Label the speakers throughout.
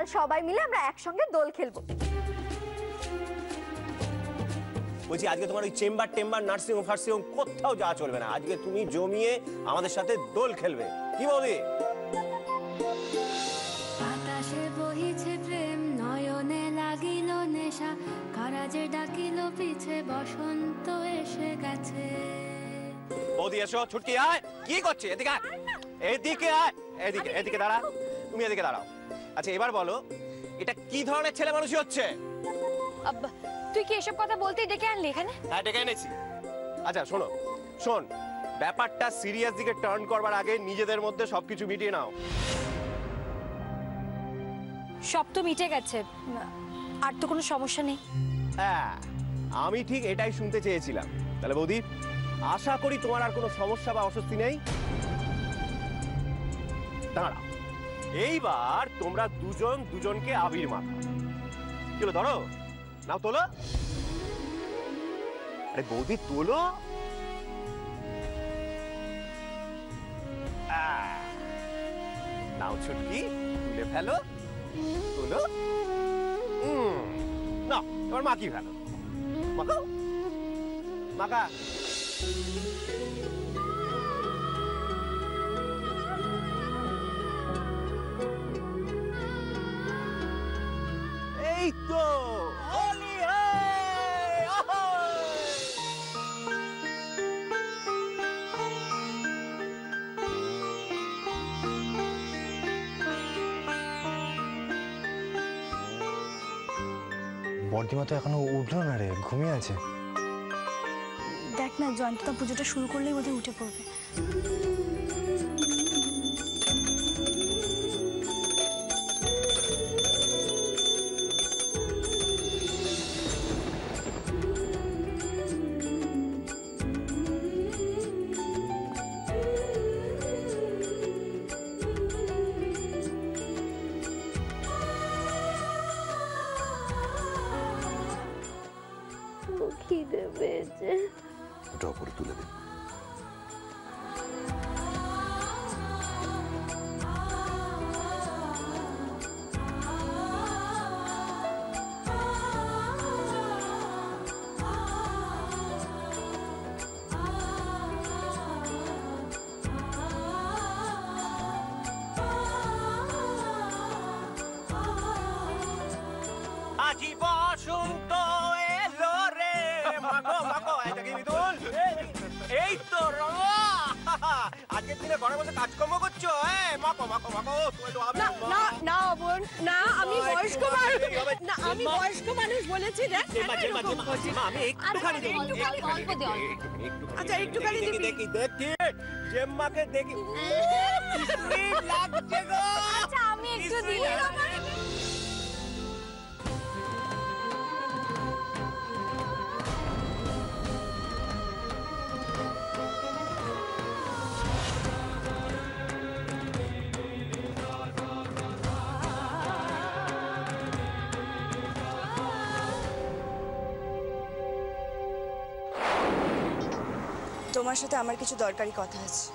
Speaker 1: কাল সবাই মিলে আমরা একসঙ্গে দোল খেলবো।
Speaker 2: বলছি আজকে তোমার ওই চেম্বার টেম্বার নার্সিং হোম ফার্সিং হোম কোথাও যাওয়া চলবে না। আজকে তুমি জমিয়ে আমাদের সাথে দোল খেলবে, কি বলি?
Speaker 3: বাতাসে বহিছে প্রেম, নয়নে লাগিল নেশা, কারাজে ডাকিল পিছে বসন্ত এসে গেছে।
Speaker 2: বৌদি এসো, ছুটকি আয়। কি করছে? এদিকে আয়, এদিকে আয়, এদিকে এদিকে দাঁড়া, তুমি এদিকে দাঁড়াও। আচ্ছা এবার বলো, এটা কি ধরনের ছেলে মানুষই হচ্ছে?
Speaker 4: আব্বা তুই কি এসব কথা বলতেই ডেকে আনলি এখানে?
Speaker 2: হ্যাঁ ডেকে এনেছি। আচ্ছা শোনো, শোন, ব্যাপারটা সিরিয়াস দিকে টার্ন করবার আগে নিজেদের মধ্যে সবকিছু মিটিয়ে নাও।
Speaker 4: সব তো মিটে গেছে, আর তো কোনো সমস্যা নেই।
Speaker 2: হ্যাঁ আমি ঠিক এটাই শুনতে চেয়েছিলাম। তাহলে বৌদি আশা করি তোমার আর কোনো সমস্যা বা অস্বস্তি নেই। দাঁড়াও, এইবার তোমরা দুজন দুজনকে আবির মাখো। কি হলো, ধরো, নাও তোলো। আরে বৌদি তোলো। নাও ছুটকি, তুলে ফেলো, তোলো। না তোমার মাখি ফেলো, মাখো, মাখা। এই তো হোলি
Speaker 5: বর্দিমা তো এখনো উঠলো না রে, ঘুমিয়ে আছে।
Speaker 1: দেখ না, জয়ন্তদা পুজোটা শুরু করলেই বোধহয় উঠে পড়বে। খিদে পেয়েছে।
Speaker 6: ওটা উপরে তুলে দিন।
Speaker 2: আজি বসন্ত এলো রে, মাগো মাগো, এই দেখি মিতুল, এই তো রঙা। আজকের দিনে ঘরে বসে কাজকর্ম করছো, মাগো মাগো মাগো।
Speaker 7: না না না বোন, না আমি বয়স্ক মানুষ, না আমি বয়স্ক মানুষ বলেছি না।
Speaker 2: আমি একটুখানি দেবো,
Speaker 7: আচ্ছা একটুখানি দিবি।
Speaker 2: দেখি দেখি জেম্মাকে দেখি, লাগছে গো।
Speaker 4: আচ্ছা আমি একটু দিই।
Speaker 7: তোমার সাথে আমার কিছু দরকারি কথা আছে।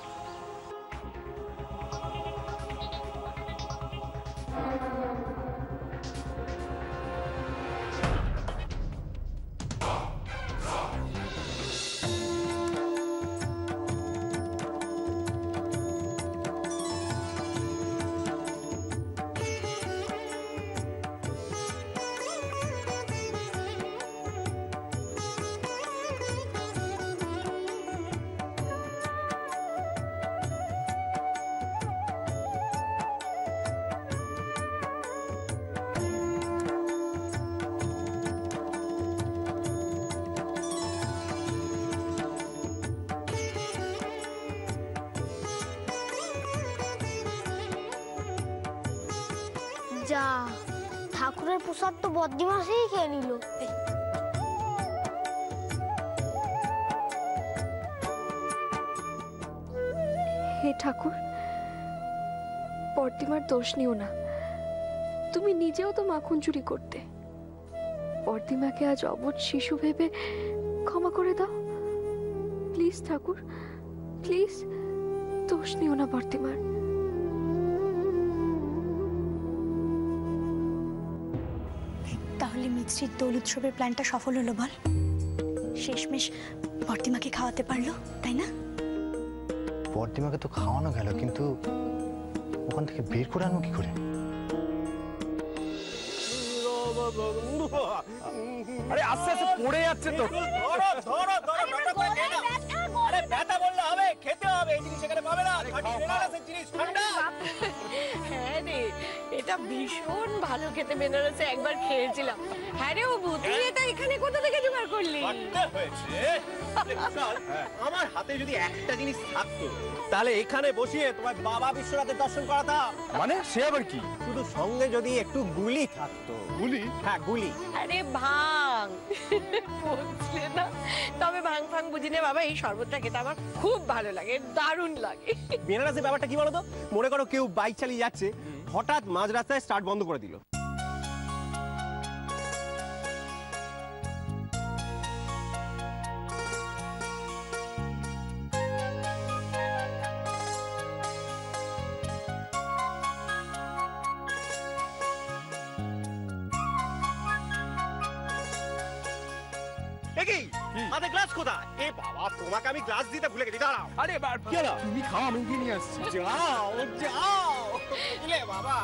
Speaker 8: যা, ঠাকুরের প্রসাদ তো বদ্দিমাসেই খেয়ে নিল।
Speaker 9: হে ঠাকুর, বর্দিমার দোষ নিও না, তুমি নিজেও তো মাখন চুরি করতে। বর্দিমাকে আজ অবুঝ শিশু ভেবে ক্ষমা করে দাও প্লিজ ঠাকুর, প্লিজ। দোষ নিও না বর্দিমার।
Speaker 1: মৈত্রীর দোল উৎসবের প্ল্যানটা সফল হলো বল? শেষমেশ বর্দিমাকে খাওয়াতে পারলো, তাই না?
Speaker 5: বর্দিমাকে তো খাওয়ানো গেল, কিন্তু ওখান থেকে বের করে আনবো কি করে?
Speaker 2: আরে আস্তে আস্তে পড়ে যাচ্ছে তো। ধরো ধরো ধরো টটক করে খেয়ে নাও। আরে ব্যথা বললে হবে, খেতে হবে। এই জিনিস এখানে পাবে না। খাঁটি বেনারসের জিনিস ঠান্ডা।
Speaker 7: হ্যাঁ রে, এটা ভীষণ ভালো খেতে, বেনারসে একবার খেয়েছিলাম। হ্যাঁ রে অপু, তুই এটা এখানে কোথা থেকে জোগাড় করলি?
Speaker 2: বাড়তে হয়েছে। বিশাল, আমার হাতে যদি একটা জিনিস থাকতো তাহলে এখানে বসিয়ে তোমার বাবা বিশ্বনাথের দর্শন করাতাম।
Speaker 10: মানে সে আবার কি?
Speaker 2: শুধু সঙ্গে যদি একটু গুলি থাকতো।
Speaker 10: গুলি?
Speaker 2: হ্যাঁ গুলি।
Speaker 7: আরে ভাং বুঝলে না, তবে ভাং ফাং বুঝি না বাবা, এই শরবতটা খেতে আমার খুব ভালো লাগে, দারুণ লাগে।
Speaker 2: বেনারসের ব্যাপারটা কি বলতো, মনে করো কেউ বাইক চালিয়ে যাচ্ছে, হঠাৎ মাঝ রাস্তায় স্টার্ট বন্ধ করে দিল। আমাদের গ্লাস কোথায়? এ বাবা, তোমাকে আমি গ্লাস দিতে ভুলে গেছি, দাঁড়াও।
Speaker 10: আরে তুমি খাও, আমি গিয়ে নিয়ে আসছি।
Speaker 2: যাও যাও, বুঝলে বাবা।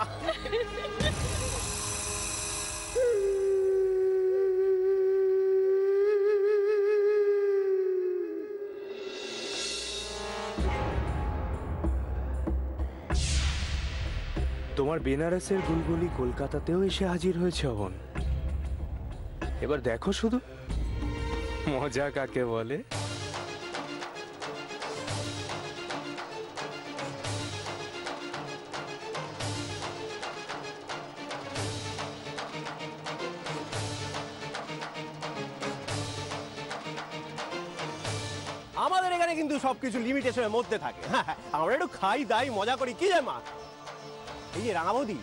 Speaker 10: তোমার বেনারসের গুলগুলি কলকাতাতেও এসে হাজির হয়েছে অবন। এবার দেখো শুধু মজা কাকে বলে।
Speaker 2: আমাদের এখানে কিন্তু সবকিছু লিমিটেশনের মধ্যে থাকে। আমরা একটু খাই দাই মজা করি, কি যায় মা? এই যে রাঙা বৌদি,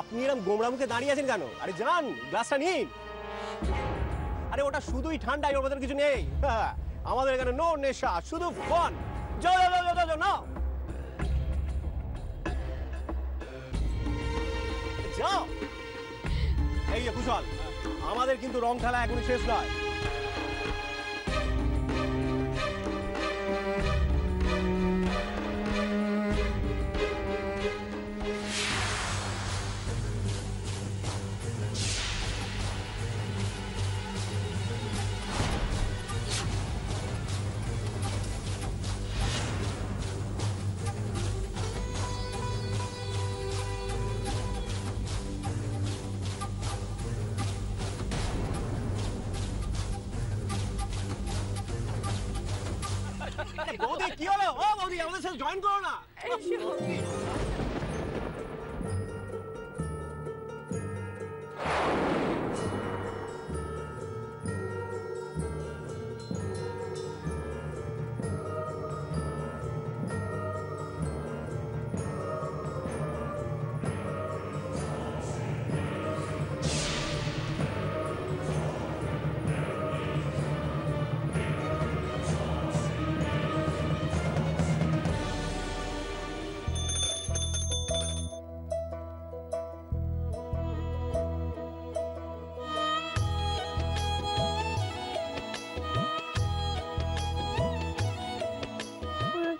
Speaker 2: আপনি এরকম গোমড়া মুখে দাঁড়িয়ে আছেন কেন? আরে যান, গ্লাসটা নিন। আরে ওটা শুধুই ঠান্ডা, ওর মধ্যে কিছু নেই। আমাদের এখানে নো নেশা, শুধু ফান। যাও যাও যাও যাও নাও যাও। এই যে কুশল, আমাদের কিন্তু রং খেলা এখনই শেষ নয়। বৌদি কি হলো? ও বৌদি, আমাদের সাথে জয়েন করো না।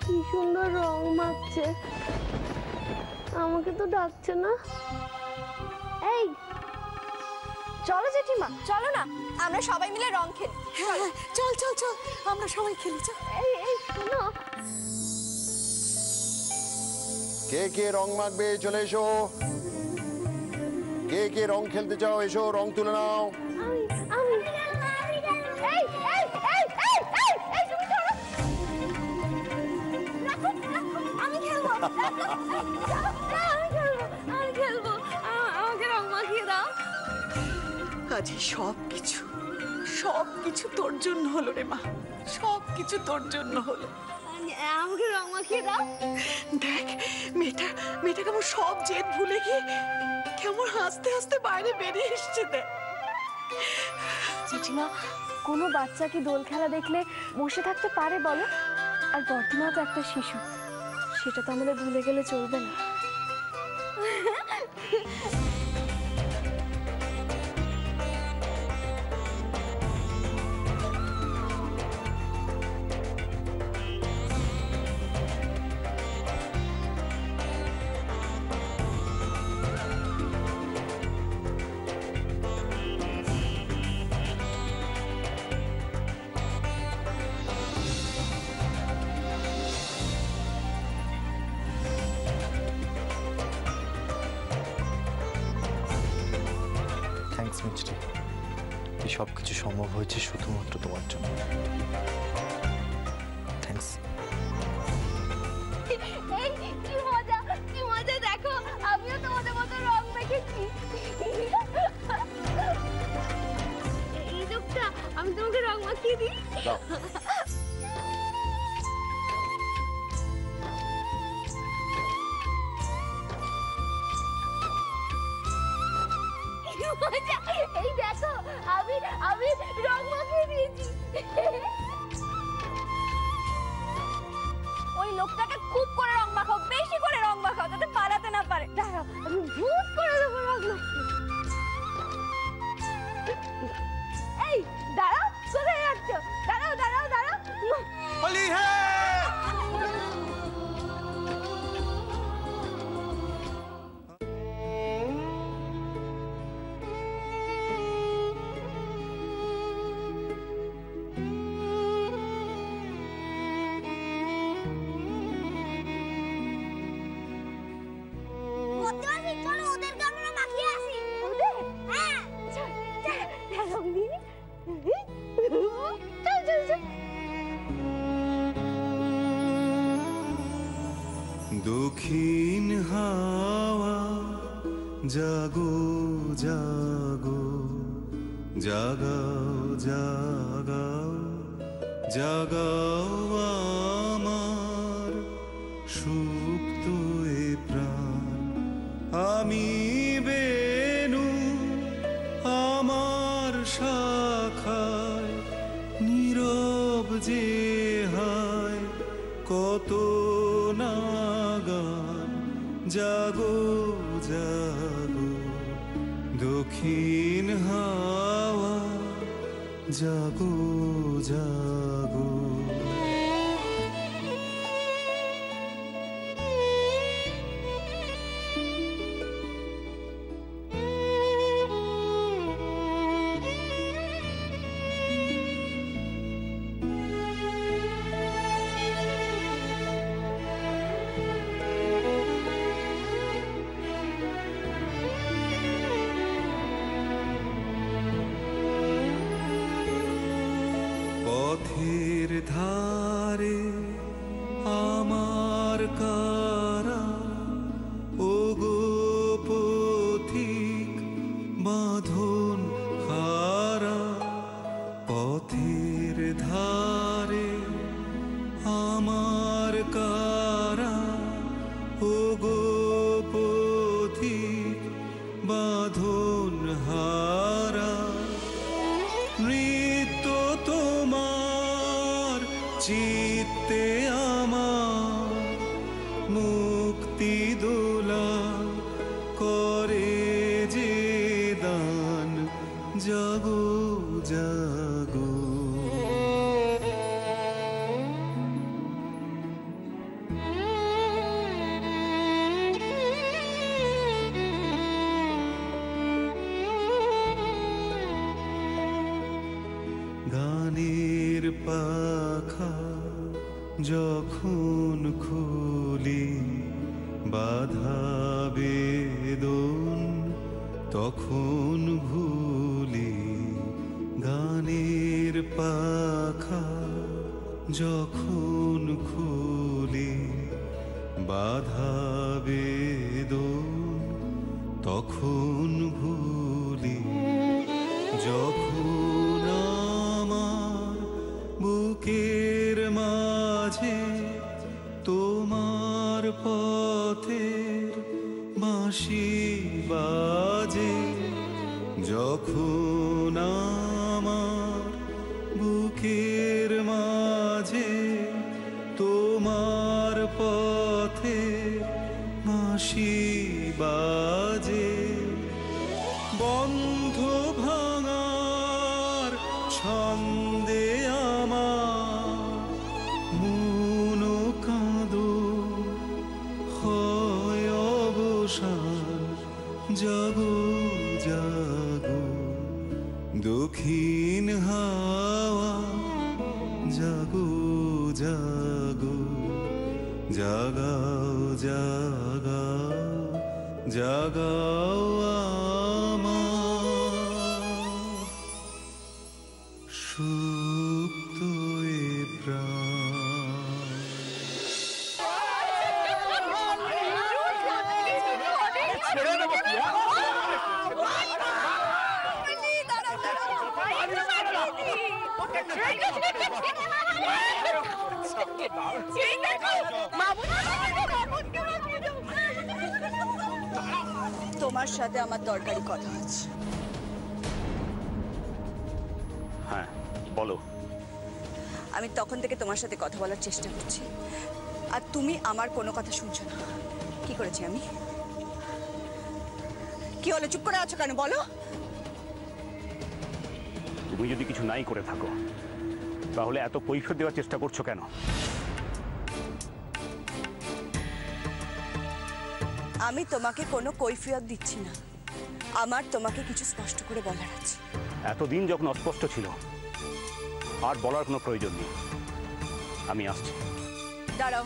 Speaker 9: কি সুন্দর রং মাখছে, আমাকে তো ডাকছে না। এই
Speaker 1: চলো জেঠিমা, চলো না, আমরা সবাই মিলে রং খেলি। চল চল চল, আমরা সবাই খেলি। চল।
Speaker 9: এই এই শোনো,
Speaker 6: কে কে রং মাখবে চলে এসো। কে কে রং খেলতে চাও এসো, রং তুলে নাও।
Speaker 9: আমি এই এই এই এই এই এই তুমি ধরো, আমি খেলবো, আমি খেলবো, আমাকে রং মাখিয়ে দাও।
Speaker 11: কাজে সবকিছু তোর জন্য হলো রে মা, সবকিছু তোর জন্য হলো।
Speaker 9: আমাকে রং মাখিয়ে দাও।
Speaker 11: দেখ মেয়েটা কেমন সব জেদ ভুলে গিয়ে কেমন হাসতে হাসতে বাইরে বেরিয়ে এসছে। দেখ
Speaker 9: জেঠিমা, কোনো বাচ্চা কি দোল খেলা দেখলে বসে থাকতে পারে বলো? আর বর্তমান তো একটা শিশু, সেটা তো আমাদের ভুলে গেলে চলবে না।
Speaker 5: সবকিছু সম্ভব হয়েছে শুধুমাত্র তোমার জন্য। থ্যাঙ্কস।
Speaker 1: কি মজা, কি মজা! দেখো আমিও তোমাদের মতো রং মেখেছি। এই লোকটা, আমি তোমাকে রং মাখিয়ে দিই। মজা! এই দেখো আমি রং মাখিয়ে দিয়েছি। ওই লোকটাকে খুব করে রং মাখাও, বেশি করে রং মাখাও, যাতে পালাতে না পারে। দাঁড়াও, আমি ভূত করে দেবো রং মাখিয়ে। এই দাঁড়াও, কোথায় যাচ্ছ? দাঁড়াও দাঁড়াও দাঁড়াও।
Speaker 2: হোলি হ্যাঁ।
Speaker 1: চলো ওদেরকে আমরা মাখিয়ে আসি। ওদের? হ্যাঁ চল চল রং দিয়ে চল চল চল।
Speaker 12: দক্ষিণ হাওয়া জাগো জাগো জাগাও জাগাও জাগাও আমার সুপ্ত এ প্রাণ। আমি বেনু আমার শাখায় নীরব যে হায় কত নাগান। জাগো জাগো দক্ষিণ হাওয়া জাগো জাগো। পথের ধারে আমার কারা ওগো পথিক বাঁধন হারা। পথের ধারে আমার কারা ওগো পথিক বাঁধন হারা। নৃত্য তোমার চিত্তে আমার মুক্তি দোলা করে যে দান। জাগো জাগো গানের পাখা যখন খুলি বাধা বেদন তখন ভুলি। গানের পাখা যখন খুলি বাধা বেদন তখন ভুলি। যখন আমার বুকের মাঝে তোমার পথের বাঁশি বাজে। যখন আমার বুকের মাঝে তোমার পথের বাঁশি বাজে। বন্ধ ভাঙার ছন্দে আমার মন কাঁদো হয় অবসান। জাগো জাগো দক্ষিণ হাওয়া জাগো জাগো জাগাও জাগাও জাগাও আমার। সুপ্ত এ প্রাণ
Speaker 1: তোমার সাথে আমার দরকারি কথা আছে।
Speaker 13: হ্যাঁ বলো।
Speaker 1: আমি তখন থেকে তোমার সাথে কথা বলার চেষ্টা করছি, আর তুমি আমার কোনো কথা শুনছো না। কি করেছি আমি? কি হলো, চুপ করে আছো কেন বলো?
Speaker 13: তুমি যদি কিছু নাই করে থাকো তাহলে এত কৈফিয়ত দেওয়ার চেষ্টা করছো কেন?
Speaker 1: আমি তোমাকে কোনো কৈফিয়ত দিচ্ছি না, আমার তোমাকে কিছু স্পষ্ট করে বলার আছে।
Speaker 13: এতদিন যখন অস্পষ্ট ছিল আর বলার কোনো প্রয়োজন নেই, আমি আসছি।
Speaker 1: দাঁড়াও,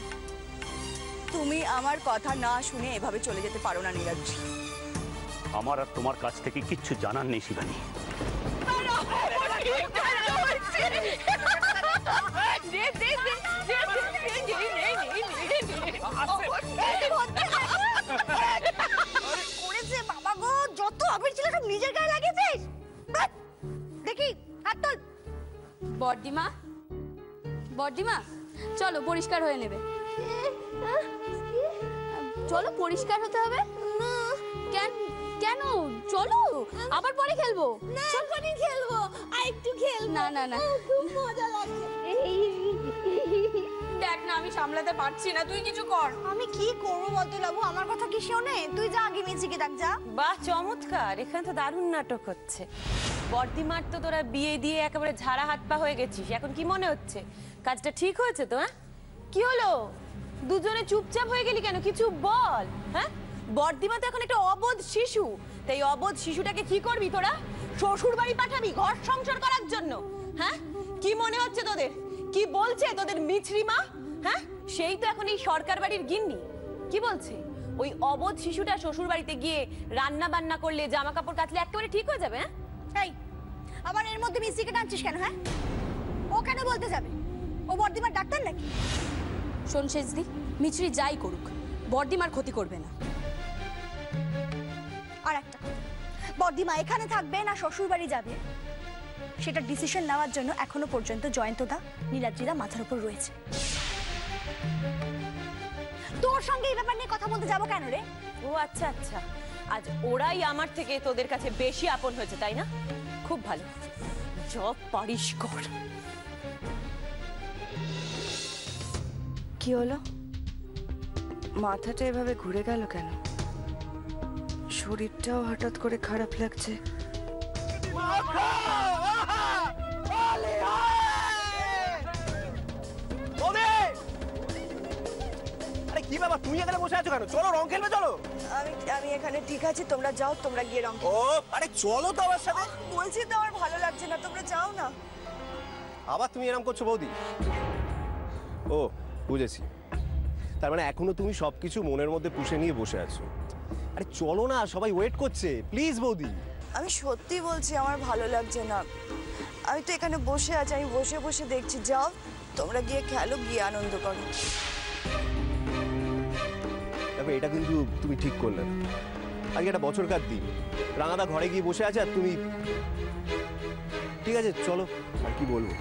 Speaker 1: তুমি আমার কথা না শুনে এভাবে চলে যেতে পারো না নীলাদ্রি।
Speaker 13: আমার আর তোমার কাছ থেকে কিচ্ছু জানার নেই শিবানী।
Speaker 1: বাবা গো, যত আবির ছিল সব নিজের গায়ে লাগিয়েছিস। দেখি হাত তোল।
Speaker 4: বর্দিমা, বর্দিমা চলো পরিষ্কার হয়ে নেবে। চলো পরিষ্কার হতে হবে। কেন কেন? চলো আবার পরে খেলবো।
Speaker 1: পরে খেলবো, আর একটু খেলবো।
Speaker 4: না না না,
Speaker 1: খুব মজা লাগছে।
Speaker 4: দেখ না আমি সামলাতে পারছি না, তুই কিছু কর।
Speaker 1: আমি কি করবো বলতে লাবু, আমার কথা কি শোনে? তুই যা আগে মিছিকে ডাক যা।
Speaker 7: বাহ চমৎকার, এখানে তো দারুণ নাটক হচ্ছে। বর্দিমার তো তোরা বিয়ে দিয়ে একেবারে ঝাড়া হাত পা হয়ে গেছিস, এখন কি মনে হচ্ছে কাজটা ঠিক হয়েছে তো? হ্যাঁ কি হলো, দুজনে চুপচাপ হয়ে গেলি কেন? কিছু বল। হ্যাঁ বর্দিমা তো এখন একটা অবোধ শিশু, তাই অবোধ শিশুটাকে কি করবি তোরা? শ্বশুর বাড়ি পাঠাবি ঘর সংসার করার জন্য? হ্যাঁ কি মনে হচ্ছে তোদের? কি বলছে তোদের মিছরি মা? হ্যাঁ সেই তো এখন এই সরকার বাড়ির গিন্নি। কি বলছে? ওই অবোধ শিশুটা শ্বশুর বাড়িতে গিয়ে রান্না বান্না করলে, জামা কাপড় কাচলে একেবারে ঠিক হয়ে যাবে? হ্যাঁ
Speaker 1: এই আবার এর মধ্যে মিছিকে টানছিস কেন? হ্যাঁ ও কেন বলতে যাবে? ও বর্দিমার ডাক্তার নাকি?
Speaker 4: শোন শেষদি, মিছরি যাই করুক বর্দিমার ক্ষতি করবে না।
Speaker 1: আর একটা, বর্দিমা এখানে থাকবে না শ্বশুর বাড়ি যাবে সেটা ডিসিশন নেওয়ার জন্য এখনো পর্যন্ত জয়ন্তদা, নীলাদ্রিদা মাথার উপর রয়েছে। তোর সঙ্গে এই ব্যাপার নিয়ে কথা বলতে যাবো কেন রে?
Speaker 7: ও আচ্ছা আচ্ছা, আজ ওরাই আমার থেকে তোদের কাছে বেশি আপন হয়েছে তাই না? খুব ভালো, জব পারিস কর। কি হলো, মাথাটা এভাবে ঘুরে গেল কেন? শরীরটাও হঠাৎ করে খারাপ লাগছে।
Speaker 2: আরে কি বাবা, তুমি এখানে বসে আছো কেন? চলো রং খেলবে, চলো।
Speaker 1: আমি এখানে ঠিক আছি, তোমরা যাও, তোমরা গিয়ে রং।
Speaker 2: ও আরে চলো তো আমার সাথে।
Speaker 1: বলছি তো আমার ভালো লাগছে না, তোমরা যাও না।
Speaker 2: আবার তুমি এরকম করছো বৌদি? ও বুঝেছি, তার মানে এখনো তুমি সবকিছু মনের মধ্যে পুষে নিয়ে বসে আছো। আরে চলো না, সবাই ওয়েট করছে, প্লিজ বৌদি।
Speaker 1: আমি সত্যি বলছি আমার ভালো লাগছে না। আমি তো এখানে বসে আছি, আমি বসে বসে দেখছি। যাও তোমরা গিয়ে খেলো, গিয়ে আনন্দ করো।
Speaker 2: দেখো এটা কিন্তু তুমি ঠিক করলে না। আজকে একটা বছরকার দিন, রাঙাদা ঘরে গিয়ে বসে আছে আর তুমি। ঠিক আছে চলো, আর কি বলবো।